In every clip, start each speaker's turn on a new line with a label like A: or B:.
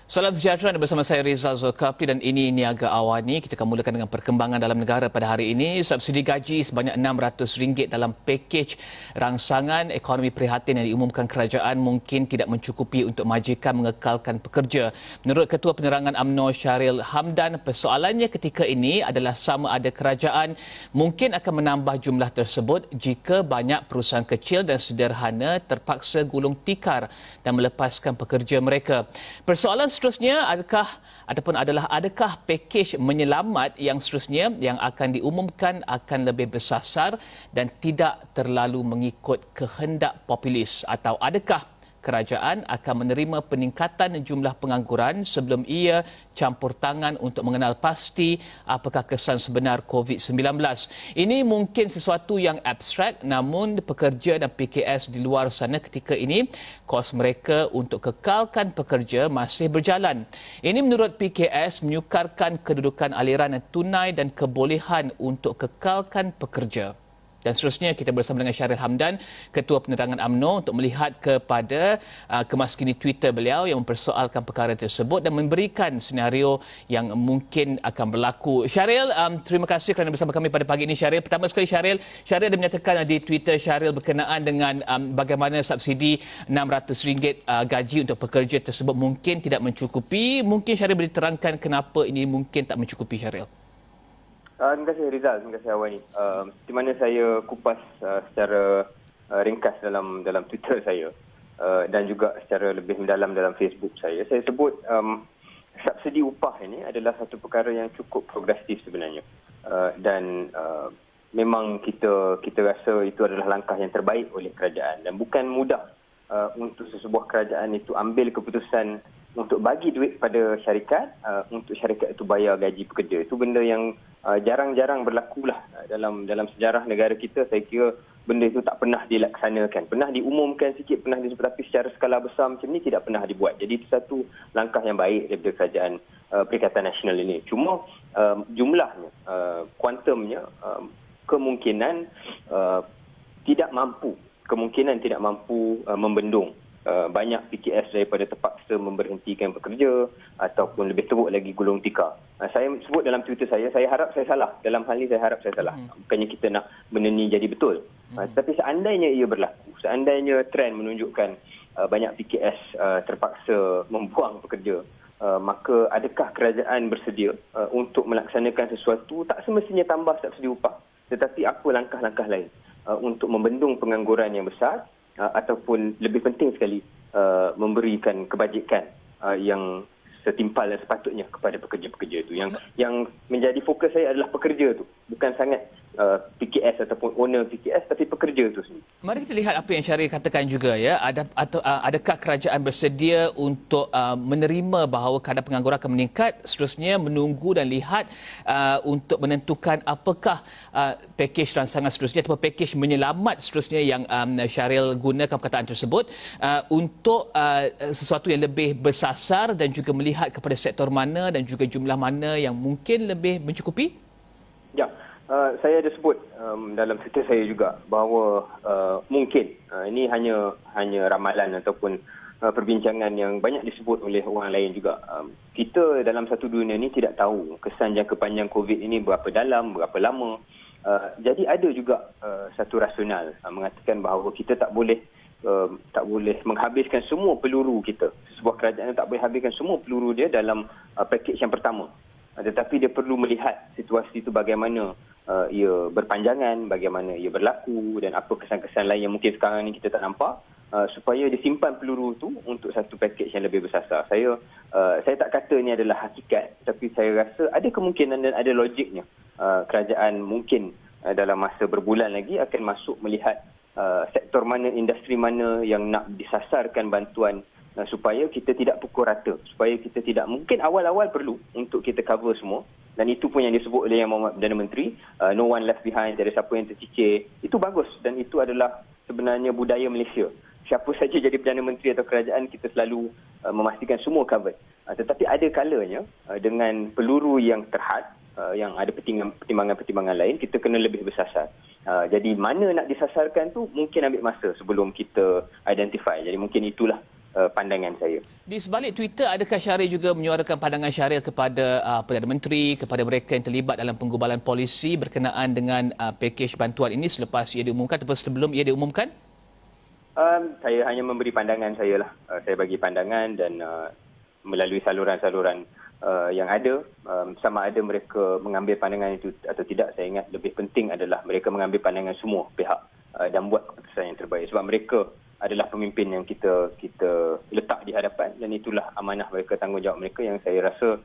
A: Salam sejahtera, anda bersama saya Rizal Zulkafli dan ini Niaga Awani. Kita akan mulakan dengan perkembangan dalam negara pada hari ini. Subsidi gaji sebanyak RM600 dalam pakej rangsangan ekonomi prihatin yang diumumkan kerajaan mungkin tidak mencukupi untuk majikan mengekalkan pekerja. Menurut Ketua Penerangan UMNO Syahril Hamdan, persoalannya ketika ini adalah sama ada kerajaan mungkin akan menambah jumlah tersebut jika banyak perusahaan kecil dan sederhana terpaksa gulung tikar dan melepaskan pekerja mereka. Persoalan seterusnya adakah pakej menyelamat yang seterusnya yang akan diumumkan akan lebih bersasar dan tidak terlalu mengikut kehendak populis, atau adakah kerajaan akan menerima peningkatan jumlah pengangguran sebelum ia campur tangan untuk mengenal pasti apakah kesan sebenar COVID-19. Ini mungkin sesuatu yang abstrak, namun pekerja dan PKS di luar sana ketika ini kos mereka untuk kekalkan pekerja masih berjalan. Ini menurut PKS menyukarkan kedudukan aliran tunai dan kebolehan untuk kekalkan pekerja. Dan seterusnya kita bersama dengan Syahril Hamdan, Ketua Penerangan UMNO, untuk melihat kepada kemaskini Twitter beliau yang mempersoalkan perkara tersebut dan memberikan senario yang mungkin akan berlaku. Syahril, terima kasih kerana bersama kami pada pagi ini, Syahril. Pertama sekali, Syahril ada menyatakan di Twitter Syahril berkenaan dengan bagaimana subsidi RM600 gaji untuk pekerja tersebut mungkin tidak mencukupi. Mungkin Syahril boleh terangkan kenapa ini mungkin tak mencukupi, Syahril?
B: Terima kasih Rizal, terima kasih Awani. Di mana saya kupas secara ringkas dalam Twitter saya dan juga secara lebih mendalam dalam Facebook saya. Saya sebut subsidi upah ini adalah satu perkara yang cukup progresif sebenarnya. Dan memang kita rasa itu adalah langkah yang terbaik oleh kerajaan, dan bukan mudah untuk sesebuah kerajaan itu ambil keputusan untuk bagi duit pada syarikat, untuk syarikat itu bayar gaji pekerja. Itu benda yang jarang-jarang berlakulah dalam sejarah negara kita. Saya kira benda itu tak pernah dilaksanakan. Pernah diumumkan sikit, pernah disebut, tapi secara skala besar macam ni tidak pernah dibuat. Jadi itu satu langkah yang baik daripada kerajaan Perikatan Nasional ini. Cuma jumlahnya, kuantumnya, kemungkinan tidak mampu membendung banyak PKS daripada terpaksa memberhentikan pekerja ataupun lebih teruk lagi gulung tikar. Saya sebut dalam Twitter saya harap saya salah. Dalam hal ini saya harap saya salah. Bukannya kita nak benda ni jadi betul. Tapi seandainya ia berlaku, seandainya trend menunjukkan banyak PKS terpaksa membuang pekerja, maka adakah kerajaan bersedia untuk melaksanakan sesuatu, tak semestinya tambah subsidi upah, tetapi apa langkah-langkah lain untuk membendung pengangguran yang besar, ataupun lebih penting sekali memberikan kebajikan yang setimpal dan sepatutnya kepada pekerja-pekerja itu. Yang menjadi fokus saya adalah pekerja itu, bukan sangat PKS ataupun owner PKS, tapi pekerja itu sendiri.
A: Mari kita lihat apa yang Syahril katakan juga, ya. Adakah kerajaan bersedia untuk menerima bahawa kadar pengangguran akan meningkat, seterusnya menunggu dan lihat untuk menentukan apakah pakej rangsangan seterusnya atau pakej menyelamat seterusnya yang Syahril gunakan perkataan tersebut untuk sesuatu yang lebih bersasar dan juga melihat kepada sektor mana dan juga jumlah mana yang mungkin lebih mencukupi?
B: Ya. Saya ada sebut dalam Twitter saya juga bahawa mungkin ini hanya ramalan ataupun perbincangan yang banyak disebut oleh orang lain juga. Kita dalam satu dunia ini tidak tahu kesan jangka panjang COVID ini berapa dalam, berapa lama. Jadi ada juga satu rasional mengatakan bahawa kita tak boleh menghabiskan semua peluru kita. Sebuah kerajaan tak boleh habiskan semua peluru dia dalam pakej yang pertama. Tetapi dia perlu melihat situasi itu bagaimana ia berpanjangan, bagaimana ia berlaku dan apa kesan-kesan lain yang mungkin sekarang ni kita tak nampak, supaya disimpan peluru itu untuk satu pakej yang lebih bersasar. Saya tak kata ini adalah hakikat, tapi saya rasa ada kemungkinan dan ada logiknya kerajaan mungkin dalam masa berbulan lagi akan masuk melihat sektor mana, industri mana yang nak disasarkan bantuan, supaya kita tidak pukul rata, supaya kita tidak, mungkin awal-awal perlu untuk kita cover semua, dan itu pun yang disebut oleh Yang Berhormat Perdana Menteri, no one left behind, tiada siapa yang tercicir. Itu bagus dan itu adalah sebenarnya budaya Malaysia. Siapa saja jadi Perdana Menteri atau kerajaan, kita selalu memastikan semua covered. Tetapi ada kalanya dengan peluru yang terhad, yang ada pertimbangan-pertimbangan lain, kita kena lebih bersasar. Jadi mana nak disasarkan tu mungkin ambil masa sebelum kita identify. Jadi mungkin itulah pandangan saya.
A: Di sebalik Twitter, adakah Syahrir juga menyuarakan pandangan Syahrir kepada Perdana Menteri, kepada mereka yang terlibat dalam penggubalan polisi berkenaan dengan pakej bantuan ini selepas ia diumumkan ataupun sebelum ia diumumkan?
B: Saya hanya memberi pandangan saya lah. Saya bagi pandangan dan melalui saluran-saluran yang ada, sama ada mereka mengambil pandangan itu atau tidak, saya ingat lebih penting adalah mereka mengambil pandangan semua pihak dan buat keputusan yang terbaik. Sebab mereka adalah pemimpin yang kita letak di hadapan dan itulah amanah mereka, tanggungjawab mereka yang saya rasa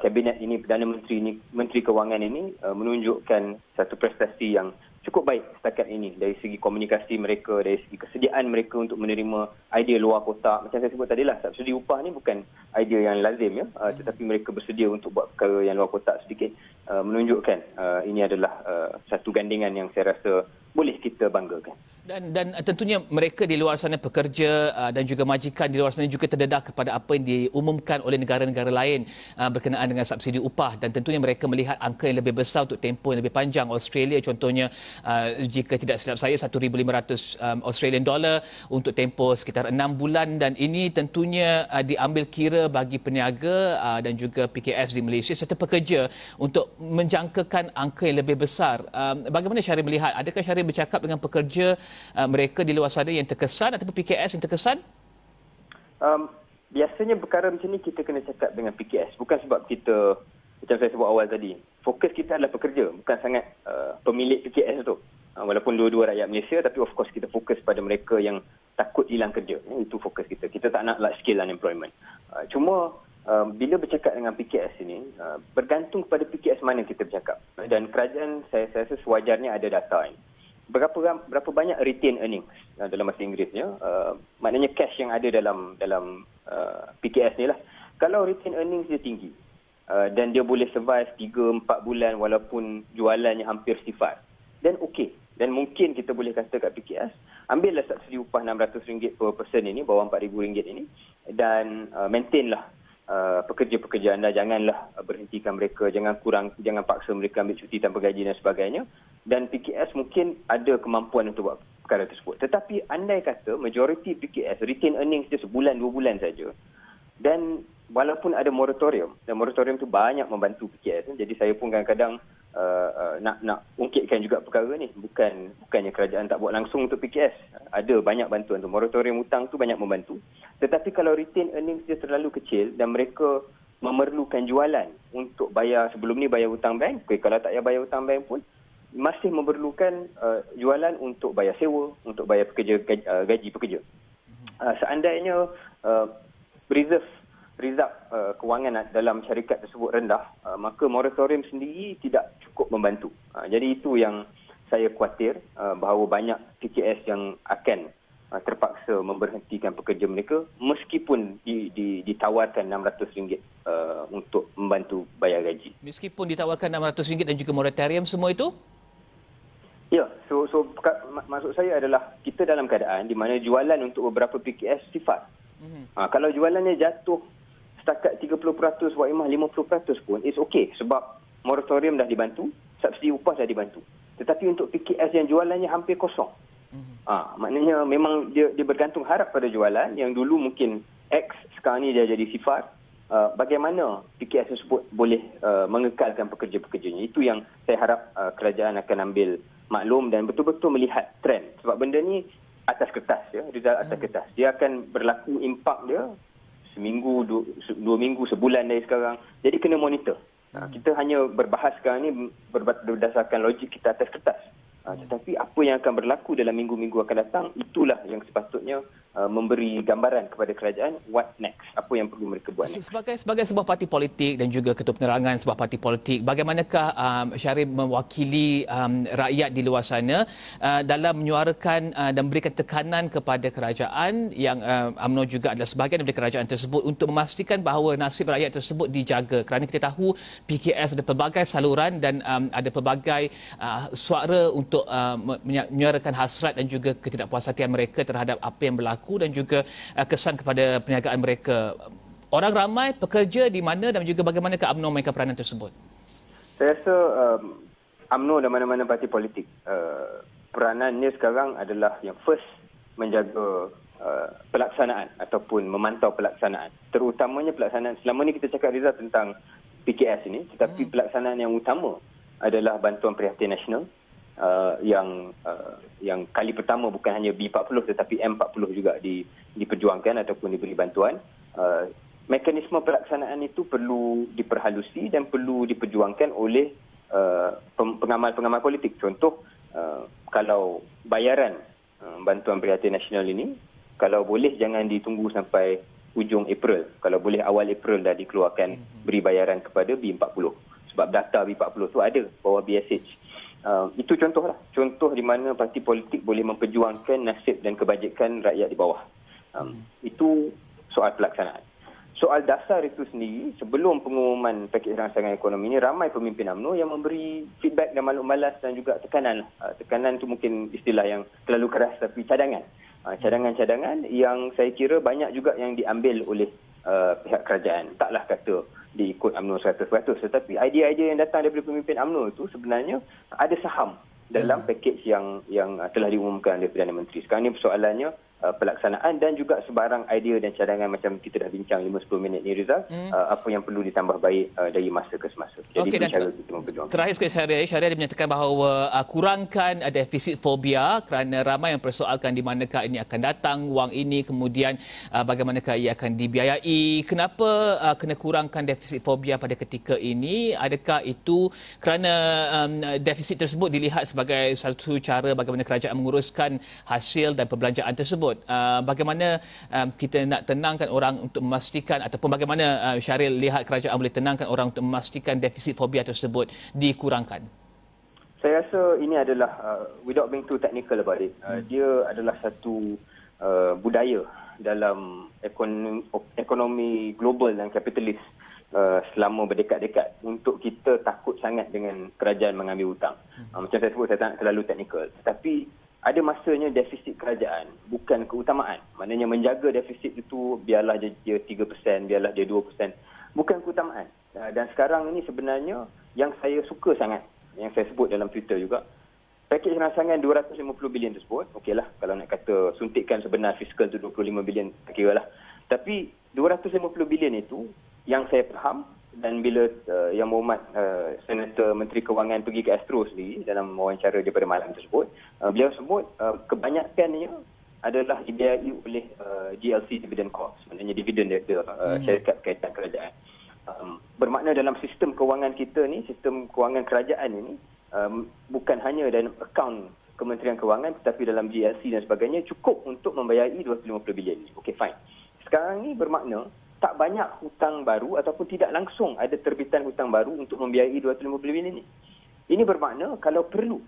B: kabinet ini, Perdana Menteri ini, Menteri Kewangan ini menunjukkan satu prestasi yang cukup baik setakat ini dari segi komunikasi mereka, dari segi kesediaan mereka untuk menerima idea luar kotak. Macam saya sebut tadi lah, subsidi upah ni bukan idea yang lazim ya, tetapi mereka bersedia untuk buat perkara yang luar kotak sedikit, menunjukkan ini adalah satu gandingan yang saya rasa boleh kita banggakan.
A: Dan tentunya mereka di luar sana, pekerja dan juga majikan di luar sana juga terdedah kepada apa yang diumumkan oleh negara-negara lain berkenaan dengan subsidi upah, dan tentunya mereka melihat angka yang lebih besar untuk tempoh yang lebih panjang. Australia contohnya, jika tidak silap saya, 1,500 Australian dollar untuk tempoh sekitar 6 bulan, dan ini tentunya diambil kira bagi peniaga dan juga PKS di Malaysia serta pekerja untuk menjangkakan angka yang lebih besar. Bagaimana Syahrir melihat? Adakah Syahrir bercakap dengan pekerja mereka di luar sana yang terkesan ataupun PKS yang terkesan?
B: Biasanya perkara macam ni kita kena cakap dengan PKS. Bukan sebab kita, macam saya sebut awal tadi, fokus kita adalah pekerja, bukan sangat pemilik PKS tu. Walaupun dua-dua rakyat Malaysia, tapi of course kita fokus pada mereka yang takut hilang kerja. Itu fokus kita. Kita tak nak large scale unemployment. Cuma bila bercakap dengan PKS ini, bergantung kepada PKS mana kita bercakap. Dan kerajaan, saya rasa sewajarnya ada data ini. Berapa banyak retain earnings dalam bahasa Inggerisnya, maknanya cash yang ada dalam PKS ni lah. Kalau retain earnings dia tinggi dan dia boleh survive 3-4 bulan walaupun jualannya hampir sifar, dan okey. Dan mungkin kita boleh kata kat PKS, ambillah subsidi upah RM600 per person ini, bawah RM4,000 ini, dan maintainlah pekerja-pekerja anda, janganlah berhentikan mereka, jangan paksa mereka ambil cuti tanpa gaji dan sebagainya. Dan PKS mungkin ada kemampuan untuk buat perkara tersebut. Tetapi andai kata majoriti PKS retain earnings dia sebulan 2 bulan saja, dan walaupun ada moratorium, dan moratorium itu banyak membantu PKS, jadi saya pun kadang-kadang nak ungkitkan juga perkara ni, bukannya kerajaan tak buat langsung untuk PKS, ada banyak bantuan tu, moratorium hutang tu banyak membantu. Tetapi kalau retain earnings dia terlalu kecil dan mereka memerlukan jualan untuk bayar, sebelum ni bayar hutang bank, kalau tak payah bayar hutang bank pun masih memerlukan jualan untuk bayar sewa, untuk bayar gaji pekerja. Seandainya reserve kewangan dalam syarikat tersebut rendah, maka moratorium sendiri tidak cukup membantu. Jadi itu yang saya khawatir, bahawa banyak PKS yang akan terpaksa memberhentikan pekerja mereka meskipun ditawarkan RM600 untuk membantu bayar gaji.
A: Meskipun ditawarkan RM600 dan juga moratorium semua itu?
B: Ya, so maksud saya adalah kita dalam keadaan di mana jualan untuk beberapa PKS sifar. Kalau jualannya jatuh setakat 30%, wa'imah 50% pun, it's okay sebab moratorium dah dibantu, subsidi upah dah dibantu. Tetapi untuk PKS yang jualannya hampir kosong, maknanya memang dia bergantung harap pada jualan yang dulu mungkin X, sekarang ni dia jadi sifar. Bagaimana PKS tersebut boleh mengekalkan pekerja-pekerjanya? Itu yang saya harap kerajaan akan ambil maklum dan betul-betul melihat trend. Sebab benda ni atas kertas, ya, result atas kertas. Dia akan berlaku impak dia seminggu, 2 minggu, sebulan dari sekarang. Jadi kena monitor. Kita hanya berbahas sekarang ni berdasarkan logik kita atas kertas. Tetapi apa yang akan berlaku dalam minggu-minggu akan datang, itulah yang sepatutnya memberi gambaran kepada kerajaan what next, apa yang perlu mereka buat next.
A: Sebagai sebuah parti politik dan juga ketua penerangan sebuah parti politik, bagaimanakah Syahrir mewakili rakyat di luar sana dalam menyuarakan dan memberikan tekanan kepada kerajaan yang UMNO juga adalah sebahagian dari kerajaan tersebut untuk memastikan bahawa nasib rakyat tersebut dijaga, kerana kita tahu PKS ada pelbagai saluran dan ada pelbagai suara untuk menyuarakan hasrat dan juga ketidakpuas hatian mereka terhadap apa yang berlaku dan juga kesan kepada perniagaan mereka. Orang ramai pekerja di mana dan juga bagaimanakah UMNO mainkan peranan tersebut?
B: Saya rasa UMNO dan mana-mana parti politik, peranannya sekarang adalah yang first menjaga pelaksanaan ataupun memantau pelaksanaan. Terutamanya pelaksanaan, selama ni kita cakap Rizal tentang PKS ini, tetapi pelaksanaan yang utama adalah bantuan prihatin nasional yang kali pertama bukan hanya B40 tetapi M40 juga diperjuangkan ataupun diberi bantuan. Mekanisme pelaksanaan itu perlu diperhalusi dan perlu diperjuangkan oleh pengamal-pengamal politik. Contoh, kalau bayaran bantuan prihatin nasional ini, kalau boleh jangan ditunggu sampai hujung April. Kalau boleh awal April dah dikeluarkan beri bayaran kepada B40. Sebab data B40 tu ada bawah BSH. Itu contohlah. Contoh di mana parti politik boleh memperjuangkan nasib dan kebajikan rakyat di bawah. Itu soal pelaksanaan. Soal dasar itu sendiri, sebelum pengumuman pakej rangsangan ekonomi ini, ramai pemimpin UMNO yang memberi feedback dan maklum balas dan juga tekanan. Tekanan itu mungkin istilah yang terlalu keras, tapi cadangan. Cadangan-cadangan yang saya kira banyak juga yang diambil oleh pihak kerajaan. Taklah kata diikut UMNO 100%, tetapi idea-idea yang datang daripada pemimpin UMNO itu sebenarnya ada saham dalam pakej yang telah diumumkan oleh Perdana Menteri. Sekarang ini persoalannya pelaksanaan dan juga sebarang idea dan cadangan macam kita dah bincang 5-10 minit ni, Rizal, apa yang perlu ditambah baik dari masa ke semasa. Jadi
A: okay,
B: itu cara kita memperjuangkan.
A: Terakhir sekali, Syahrir dia menyatakan bahawa kurangkan defisit fobia kerana ramai yang persoalkan di manakah ini akan datang, wang ini, kemudian bagaimanakah ia akan dibiayai. Kenapa kena kurangkan defisit fobia pada ketika ini? Adakah itu kerana defisit tersebut dilihat sebagai satu cara bagaimana kerajaan menguruskan hasil dan perbelanjaan tersebut? Bagaimana kita nak tenangkan orang untuk memastikan, ataupun bagaimana Syahril lihat kerajaan boleh tenangkan orang untuk memastikan defisit fobia tersebut dikurangkan?
B: Saya rasa ini adalah, without being too technical about it, dia adalah satu budaya dalam ekonomi global dan kapitalis selama berdekad-dekad untuk kita takut sangat dengan kerajaan mengambil hutang. Macam saya sebut, saya tak nak terlalu teknikal. Tetapi ada masanya defisit kerajaan bukan keutamaan. Maknanya menjaga defisit itu biarlah dia 3%, biarlah dia 2%. Bukan keutamaan. Dan sekarang ini sebenarnya yang saya suka sangat, yang saya sebut dalam Twitter juga, pakej rangsangan 250 bilion tersebut, okeylah kalau nak kata suntikan sebenar fiskal tu 25 bilion, tak kira lah. Tapi 250 bilion itu yang saya faham, dan bila Yang Berhormat Senator Menteri Kewangan pergi ke Astro sendiri dalam wawancara dia pada malam tersebut, beliau sebut kebanyakannya adalah dibiayai oleh GLC Dividend Corp, maknanya dividen daripada syarikat berkaitan kerajaan. Bermakna dalam sistem kewangan kita ni, sistem kewangan kerajaan ini, bukan hanya dalam akaun Kementerian Kewangan tetapi dalam GLC dan sebagainya cukup untuk membiayai 250 bilion ni. Okey, fine. Sekarang ni bermakna tak banyak hutang baru ataupun tidak langsung ada terbitan hutang baru untuk membiayai 250 bilion ini. Ini bermakna kalau perlu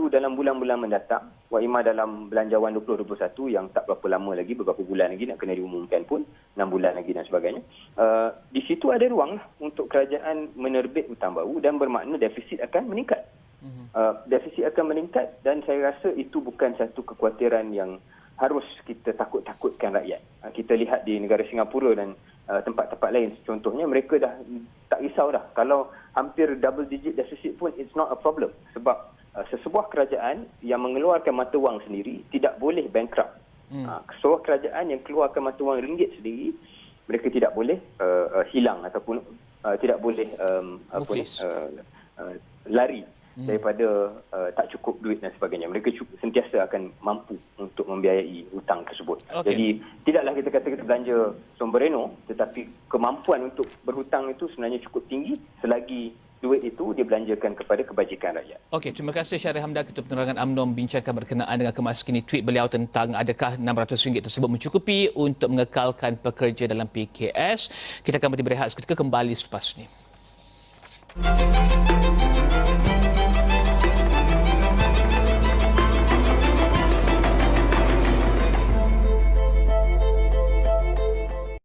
B: dalam bulan-bulan mendatang, wa imma dalam Belanjawan 2021 yang tak berapa lama lagi, beberapa bulan lagi nak kena diumumkan pun, 6 bulan lagi dan sebagainya. Di situ ada ruang untuk kerajaan menerbit hutang baru dan bermakna defisit akan meningkat. Defisit akan meningkat dan saya rasa itu bukan satu kekhawatiran yang harus kita takut-takutkan rakyat. Kita lihat di negara Singapura dan tempat-tempat lain. Contohnya mereka dah tak risau dah. Kalau hampir double digit deficit pun it's not a problem. Sebab sesebuah kerajaan yang mengeluarkan mata wang sendiri tidak boleh bankrupt. Sebuah kerajaan yang keluarkan mata wang ringgit sendiri, mereka tidak boleh hilang ataupun tidak boleh lari daripada tak cukup duit dan sebagainya. Mereka sentiasa akan mampu untuk membiayai hutang tersebut. Okay. Jadi tidaklah kita kata kita belanja sombrero, tetapi kemampuan untuk berhutang itu sebenarnya cukup tinggi selagi duit itu dibelanjakan kepada kebajikan rakyat.
A: Okey, terima kasih Syahrir Hamdan, Ketua Penerangan UMNO, membincangkan berkenaan dengan kemaskini tweet beliau tentang adakah RM600 tersebut mencukupi untuk mengekalkan pekerja dalam PKS. Kita akan berehat seketika, kembali selepas ini.